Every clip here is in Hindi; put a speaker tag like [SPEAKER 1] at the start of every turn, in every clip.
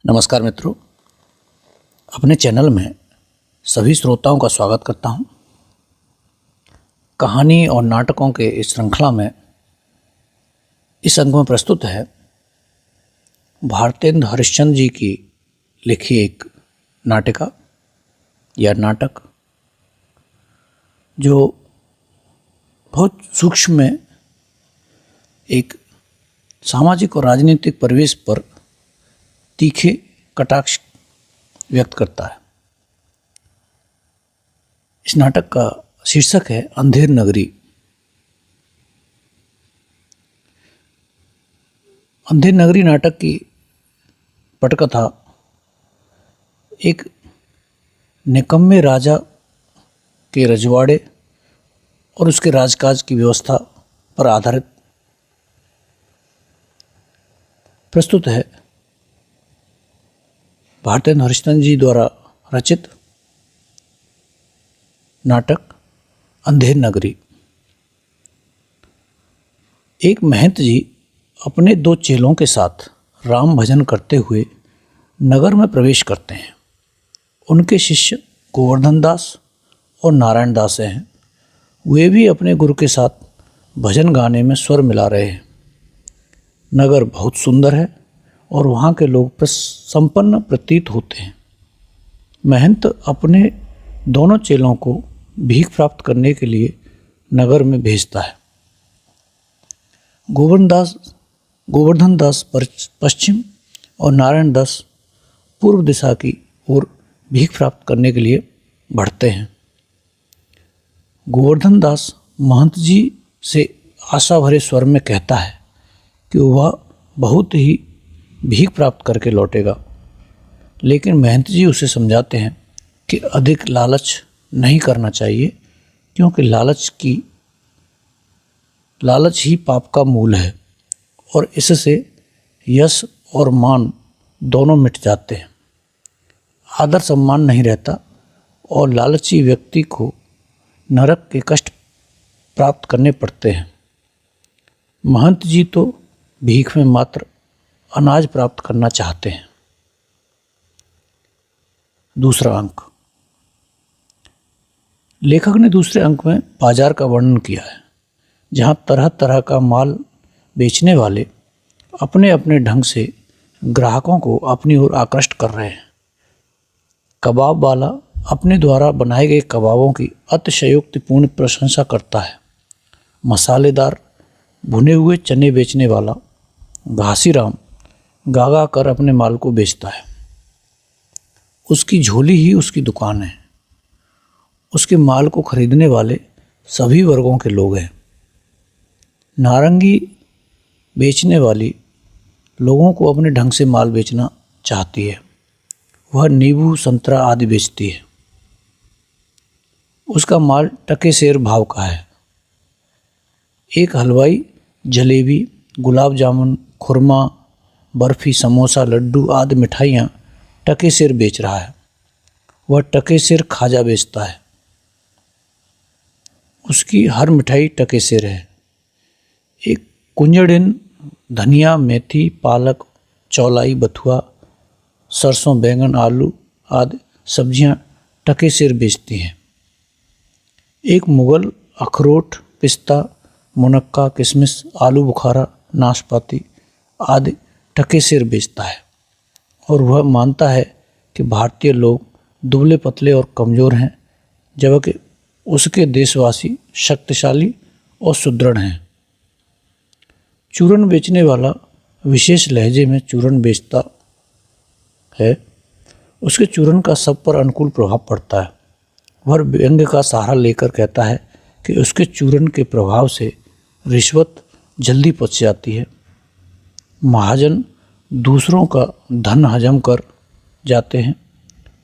[SPEAKER 1] नमस्कार मित्रों, अपने चैनल में सभी श्रोताओं का स्वागत करता हूं। कहानी और नाटकों के इस श्रृंखला में इस अंक में प्रस्तुत है भारतेंद्र हरिश्चंद्र जी की लिखी एक नाटिका या नाटक, जो बहुत सूक्ष्म में एक सामाजिक और राजनीतिक परिवेश पर तीखे कटाक्ष व्यक्त करता है। इस नाटक का शीर्षक है अंधेर नगरी। अंधेर नगरी नाटक की पटकथा एक निकम्मे राजा के रजवाड़े और उसके राजकाज की व्यवस्था पर आधारित प्रस्तुत है। भारतेंद्र हरिश्चंद्र जी द्वारा रचित नाटक अंधेर नगरी। एक महंत जी अपने दो चेलों के साथ राम भजन करते हुए नगर में प्रवेश करते हैं। उनके शिष्य गोवर्धन दास और नारायण दास हैं। वे भी अपने गुरु के साथ भजन गाने में स्वर मिला रहे हैं। नगर बहुत सुंदर है और वहाँ के लोग संपन्न प्रतीत होते हैं। महंत अपने दोनों चेलों को भीख प्राप्त करने के लिए नगर में भेजता है। गोवर्धन दास पश्चिम और नारायण दास पूर्व दिशा की ओर भीख प्राप्त करने के लिए बढ़ते हैं। गोवर्धन दास महंत जी से आशा भरे स्वर में कहता है कि वह बहुत ही भीख प्राप्त करके लौटेगा, लेकिन महंत जी उसे समझाते हैं कि अधिक लालच नहीं करना चाहिए, क्योंकि लालच ही पाप का मूल है और इससे यश और मान दोनों मिट जाते हैं। आदर सम्मान नहीं रहता और लालची व्यक्ति को नरक के कष्ट प्राप्त करने पड़ते हैं। महंत जी तो भीख में मात्र अनाज प्राप्त करना चाहते हैं। दूसरा अंक। लेखक ने दूसरे अंक में बाजार का वर्णन किया है, जहां तरह तरह का माल बेचने वाले अपने अपने ढंग से ग्राहकों को अपनी ओर आकृष्ट कर रहे हैं। कबाब वाला अपने द्वारा बनाए गए कबाबों की अतिशयोक्तिपूर्ण प्रशंसा करता है। मसालेदार भुने हुए चने बेचने वाला घासीराम गागा कर अपने माल को बेचता है। उसकी झोली ही उसकी दुकान है। उसके माल को खरीदने वाले सभी वर्गों के लोग हैं। नारंगी बेचने वाली लोगों को अपने ढंग से माल बेचना चाहती है। वह नींबू संतरा आदि बेचती है। उसका माल टके सेर भाव का है। एक हलवाई जलेबी, गुलाब जामुन, खुरमा, बर्फ़ी, समोसा, लड्डू आदि मिठाइयाँ टके सिर बेच रहा है। वह टके सिर खाजा बेचता है। उसकी हर मिठाई टके सिर है। एक कुंजड़िन धनिया, मेथी, पालक, चौलाई, बथुआ, सरसों, बैंगन, आलू आदि सब्जियां टके सिर बेचती हैं। एक मुगल अखरोट, पिस्ता, मुनक्का, किशमिश, आलू बुखारा, नाशपाती आदि टके सिर बेचता है और वह मानता है कि भारतीय लोग दुबले पतले और कमज़ोर हैं, जबकि उसके देशवासी शक्तिशाली और सुदृढ़ हैं। चूरन बेचने वाला विशेष लहजे में चूरन बेचता है। उसके चूरन का सब पर अनुकूल प्रभाव पड़ता है। वह व्यंग्य का सहारा लेकर कहता है कि उसके चूरन के प्रभाव से रिश्वत जल्दी पच जाती है। महाजन दूसरों का धन हजम कर जाते हैं।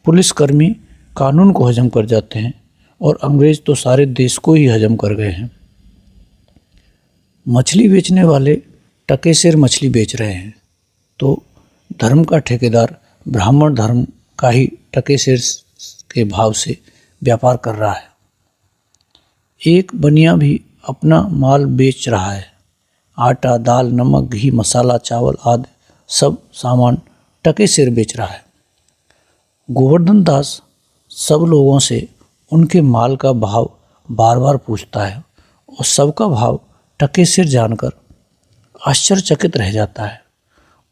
[SPEAKER 1] पुलिसकर्मी कानून को हजम कर जाते हैं और अंग्रेज तो सारे देश को ही हजम कर गए हैं। मछली बेचने वाले टके सिर मछली बेच रहे हैं, तो धर्म का ठेकेदार ब्राह्मण धर्म का ही टके सिर के भाव से व्यापार कर रहा है। एक बनिया भी अपना माल बेच रहा है। आटा, दाल, नमक, घी, मसाला, चावल आदि सब सामान टके सिर बेच रहा है। गोवर्धन दास सब लोगों से उनके माल का भाव बार बार पूछता है और सबका भाव टके सिर जानकर आश्चर्यचकित रह जाता है।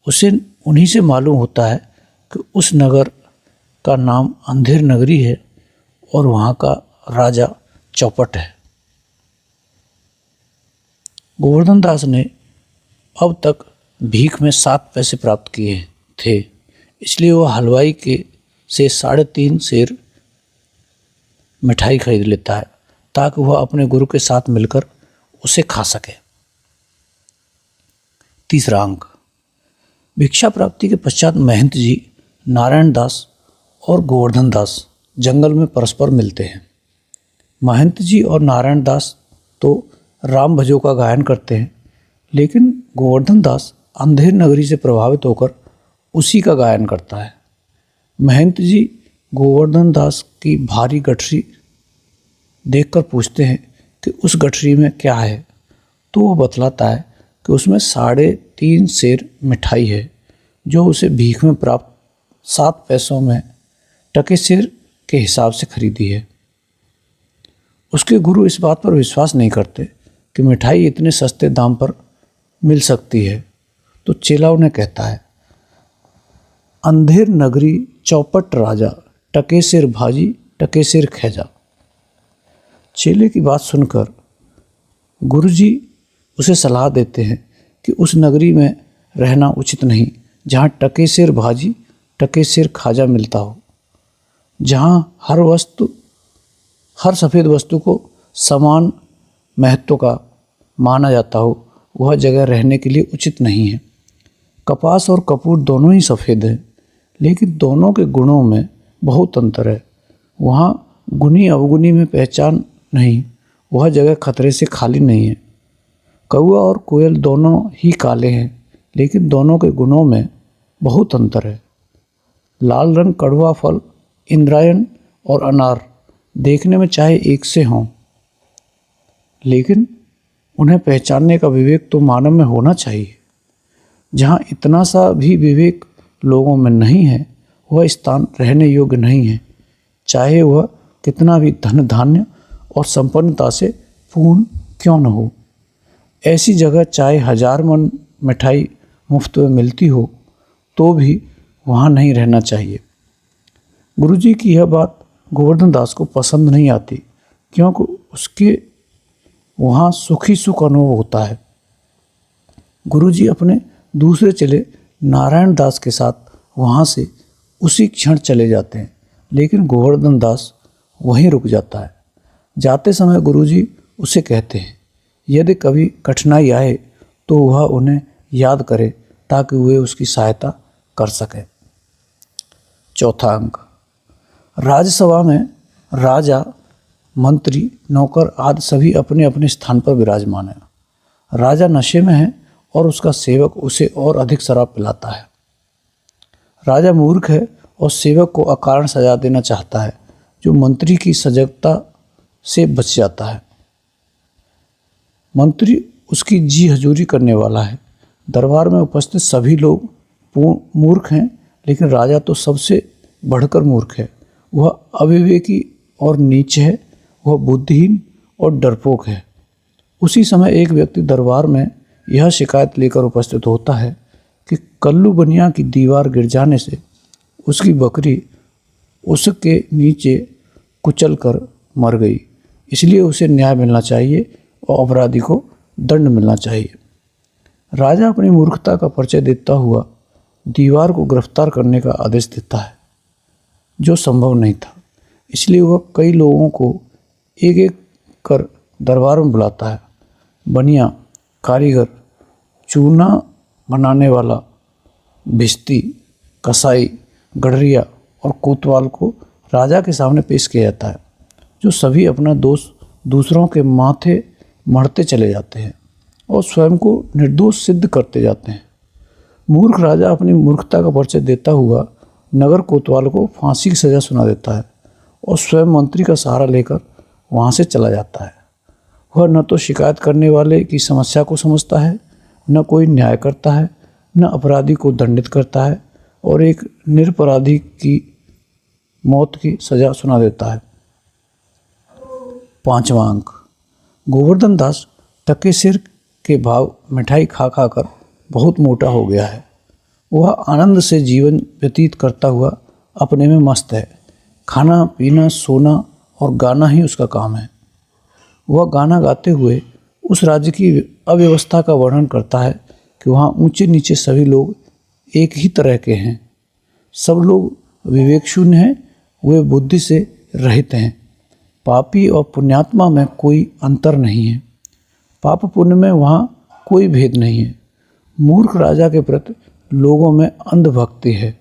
[SPEAKER 1] उसे उन्हीं से मालूम होता है कि उस नगर का नाम अंधेर नगरी है और वहाँ का राजा चौपट है। गोवर्धन दास ने अब तक भीख में 7 पैसे प्राप्त किए थे, इसलिए वह हलवाई के से 3.5 सेर मिठाई खरीद लेता है ताकि वह अपने गुरु के साथ मिलकर उसे खा सके। तीसरा अंक। भिक्षा प्राप्ति के पश्चात महंत जी, नारायण दास और गोवर्धन दास जंगल में परस्पर मिलते हैं। महंत जी और नारायण दास तो राम भजों का गायन करते हैं, लेकिन गोवर्धन दास अंधेर नगरी से प्रभावित होकर उसी का गायन करता है। महंत जी गोवर्धन दास की भारी गठरी देखकर पूछते हैं कि उस गठरी में क्या है, तो वह बतलाता है कि उसमें 3.5 सेर मिठाई है जो उसे भीख में प्राप्त 7 पैसों में टके सिर के हिसाब से खरीदी है। उसके गुरु इस बात पर विश्वास नहीं करते कि मिठाई इतने सस्ते दाम पर मिल सकती है, तो चेला उन्हें कहता है, अंधेर नगरी चौपट राजा, टके सिर भाजी टके सिर खैजा। चेले की बात सुनकर गुरुजी उसे सलाह देते हैं कि उस नगरी में रहना उचित नहीं जहाँ टके सिर भाजी टके सिर खाजा मिलता हो, जहाँ हर सफ़ेद वस्तु को समान महत्व का माना जाता हो, वह जगह रहने के लिए उचित नहीं है। कपास और कपूर दोनों ही सफ़ेद हैं, लेकिन दोनों के गुणों में बहुत अंतर है। वहाँ गुनी अवगुनी में पहचान नहीं, वह जगह खतरे से खाली नहीं है। कौआ और कोयल दोनों ही काले हैं, लेकिन दोनों के गुणों में बहुत अंतर है। लाल रंग कड़वा फल इंद्रायण और अनार देखने में चाहे एक से हों, लेकिन उन्हें पहचानने का विवेक तो मानव में होना चाहिए। जहाँ इतना सा भी विवेक लोगों में नहीं है, वह स्थान रहने योग्य नहीं है, चाहे वह कितना भी धन धान्य और संपन्नता से पूर्ण क्यों न हो। ऐसी जगह चाहे 1000 मन मिठाई मुफ्त में मिलती हो तो भी वहाँ नहीं रहना चाहिए। गुरुजी की यह बात गोवर्धन दास को पसंद नहीं आती, क्योंकि उसके वहाँ सुखी सुख अनुभव होता है। गुरुजी अपने दूसरे चेले नारायण दास के साथ वहाँ से उसी क्षण चले जाते हैं, लेकिन गोवर्धन दास वहीं रुक जाता है। जाते समय गुरुजी उसे कहते हैं, यदि कभी कठिनाई आए तो वह उन्हें याद करे ताकि वे उसकी सहायता कर सकें। चौथा अंक। राज्यसभा में राजा, मंत्री, नौकर आदि सभी अपने अपने स्थान पर विराजमान हैं। राजा नशे में है और उसका सेवक उसे और अधिक शराब पिलाता है। राजा मूर्ख है और सेवक को अकारण सजा देना चाहता है, जो मंत्री की सजगता से बच जाता है। मंत्री उसकी जी हजूरी करने वाला है। दरबार में उपस्थित सभी लोग मूर्ख हैं, लेकिन राजा तो सबसे बढ़कर मूर्ख है। वह अविवेकी और नीच है, वह बुद्धिहीन और डरपोक है। उसी समय एक व्यक्ति दरबार में यह शिकायत लेकर उपस्थित होता है कि कल्लू बनिया की दीवार गिर जाने से उसकी बकरी उसके नीचे कुचल कर मर गई, इसलिए उसे न्याय मिलना चाहिए और अपराधी को दंड मिलना चाहिए। राजा अपनी मूर्खता का परिचय देता हुआ दीवार को गिरफ्तार करने का आदेश देता है, जो संभव नहीं था। इसलिए वह कई लोगों को एक एक कर दरबार में बुलाता है। बनिया, कारीगर, चूना बनाने वाला, भिश्ती, कसाई, गडरिया और कोतवाल को राजा के सामने पेश किया जाता है, जो सभी अपना दोष दूसरों के माथे मढ़ते चले जाते हैं और स्वयं को निर्दोष सिद्ध करते जाते हैं। मूर्ख राजा अपनी मूर्खता का परिचय देता हुआ नगर कोतवाल को फांसी की सज़ा सुना देता है और स्वयं मंत्री का सहारा लेकर वहाँ से चला जाता है। वह न तो शिकायत करने वाले की समस्या को समझता है, न कोई न्याय करता है, न अपराधी को दंडित करता है, और एक निरपराधी की मौत की सज़ा सुना देता है। 5वां अंक, गोवर्धन दास टके सिर के भाव मिठाई खा खा कर बहुत मोटा हो गया है। वह आनंद से जीवन व्यतीत करता हुआ अपने में मस्त है। खाना पीना सोना और गाना ही उसका काम है। वह गाना गाते हुए उस राज्य की अव्यवस्था का वर्णन करता है कि वहाँ ऊंचे नीचे सभी लोग एक ही तरह के हैं। सब लोग विवेक शून्य हैं, वे बुद्धि से रहित हैं। पापी और पुण्यात्मा में कोई अंतर नहीं है। पाप पुण्य में वहाँ कोई भेद नहीं है। मूर्ख राजा के प्रति लोगों में अंधभक्ति है।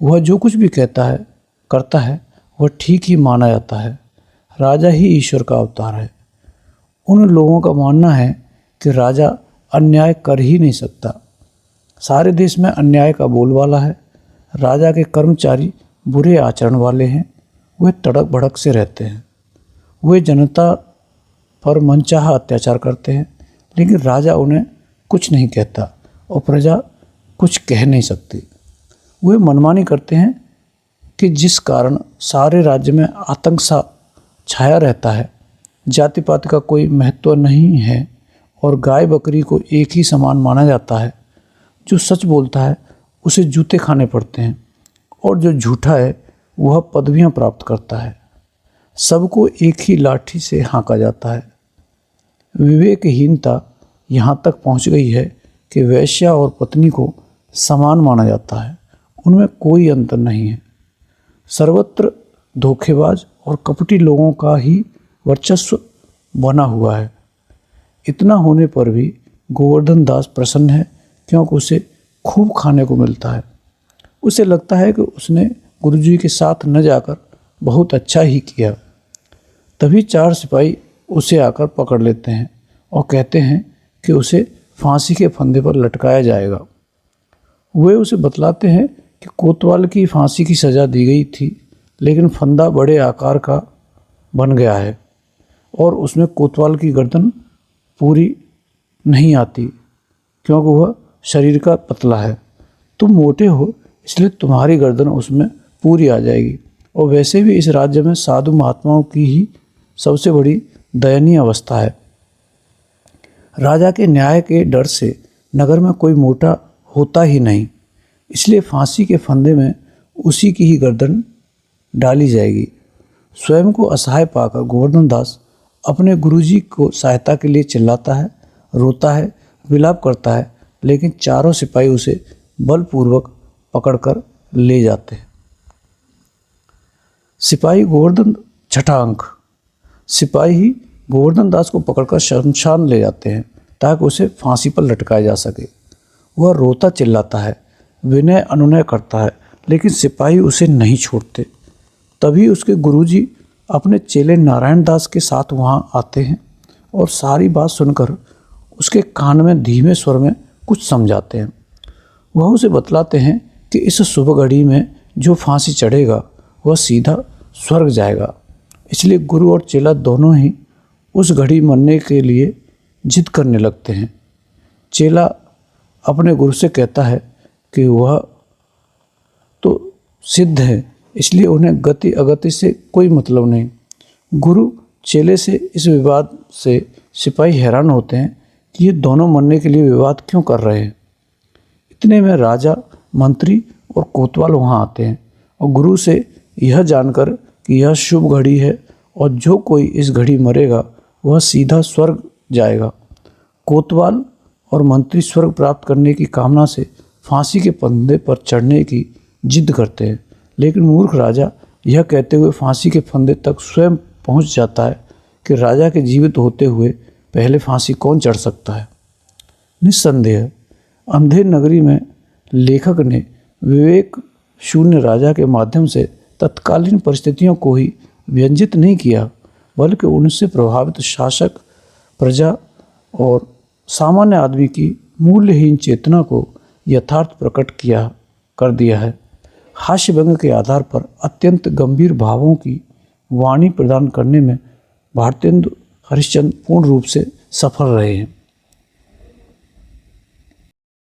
[SPEAKER 1] वह जो कुछ भी कहता है करता है वह ठीक ही माना जाता है। राजा ही ईश्वर का अवतार है। उन लोगों का मानना है कि राजा अन्याय कर ही नहीं सकता। सारे देश में अन्याय का बोलबाला है। राजा के कर्मचारी बुरे आचरण वाले हैं। वे तड़क भड़क से रहते हैं। वे जनता पर मनचाहा अत्याचार करते हैं, लेकिन राजा उन्हें कुछ नहीं कहता और प्रजा कुछ कह नहीं सकती। वे मनमानी करते हैं कि जिस कारण सारे राज्य में आतंक सा छाया रहता है। जाति पाति का कोई महत्व नहीं है और गाय बकरी को एक ही समान माना जाता है। जो सच बोलता है उसे जूते खाने पड़ते हैं और जो झूठा है वह पदवियां प्राप्त करता है। सबको एक ही लाठी से हाँका जाता है। विवेकहीनता यहाँ तक पहुँच गई है कि वेश्या और पत्नी को समान माना जाता है। उनमें कोई अंतर नहीं है। सर्वत्र धोखेबाज और कपटी लोगों का ही वर्चस्व बना हुआ है। इतना होने पर भी गोवर्धन दास प्रसन्न है, क्योंकि उसे खूब खाने को मिलता है। उसे लगता है कि उसने गुरुजी के साथ न जाकर बहुत अच्छा ही किया। तभी 4 सिपाही उसे आकर पकड़ लेते हैं और कहते हैं कि उसे फांसी के फंदे पर लटकाया जाएगा। वे उसे बतलाते हैं कि कोतवाल की फांसी की सज़ा दी गई थी, लेकिन फंदा बड़े आकार का बन गया है और उसमें कोतवाल की गर्दन पूरी नहीं आती, क्योंकि वह शरीर का पतला है। तुम मोटे हो इसलिए तुम्हारी गर्दन उसमें पूरी आ जाएगी। और वैसे भी इस राज्य में साधु महात्माओं की ही सबसे बड़ी दयनीय अवस्था है। राजा के न्याय के डर से नगर में कोई मोटा होता ही नहीं, इसलिए फांसी के फंदे में उसी की ही गर्दन डाली जाएगी। स्वयं को असहाय पाकर गोवर्धन दास अपने गुरुजी को सहायता के लिए चिल्लाता है, रोता है, विलाप करता है, लेकिन चारों सिपाही उसे बलपूर्वक पकड़कर ले जाते हैं। सिपाही गोवर्धन 6वां अंक, सिपाही ही गोवर्धन दास को पकड़कर शमशान ले जाते हैं ताकि उसे फांसी पर लटकाया जा सके। वह रोता चिल्लाता है, विनय अनुनय करता है, लेकिन सिपाही उसे नहीं छोड़ते। तभी उसके गुरुजी अपने चेले नारायण दास के साथ वहाँ आते हैं और सारी बात सुनकर उसके कान में धीमे स्वर में कुछ समझाते हैं। वह उसे बतलाते हैं कि इस शुभ घड़ी में जो फांसी चढ़ेगा वह सीधा स्वर्ग जाएगा। इसलिए गुरु और चेला दोनों ही उस घड़ी मरने के लिए जिद करने लगते हैं। चेला अपने गुरु से कहता है कि वह तो सिद्ध है, इसलिए उन्हें गति अगति से कोई मतलब नहीं। गुरु चेले से इस विवाद से सिपाही हैरान होते हैं कि ये दोनों मरने के लिए विवाद क्यों कर रहे हैं। इतने में राजा, मंत्री और कोतवाल वहाँ आते हैं और गुरु से यह जानकर कि यह शुभ घड़ी है और जो कोई इस घड़ी मरेगा वह सीधा स्वर्ग जाएगा। कोतवाल और मंत्री स्वर्ग प्राप्त करने की कामना से फांसी के फंदे पर चढ़ने की जिद करते हैं, लेकिन मूर्ख राजा यह कहते हुए फांसी के फंदे तक स्वयं पहुंच जाता है कि राजा के जीवित होते हुए पहले फांसी कौन चढ़ सकता है। निस्संदेह अंधेर नगरी में लेखक ने विवेक शून्य राजा के माध्यम से तत्कालीन परिस्थितियों को ही व्यंजित नहीं किया, बल्कि उनसे प्रभावित शासक, प्रजा और सामान्य आदमी की मूल्यहीन चेतना को यथार्थ प्रकट कर दिया है। हास्य व्यंग के आधार पर अत्यंत गंभीर भावों की वाणी प्रदान करने में भारतेंदु हरिश्चंद्र पूर्ण रूप से सफल रहे हैं।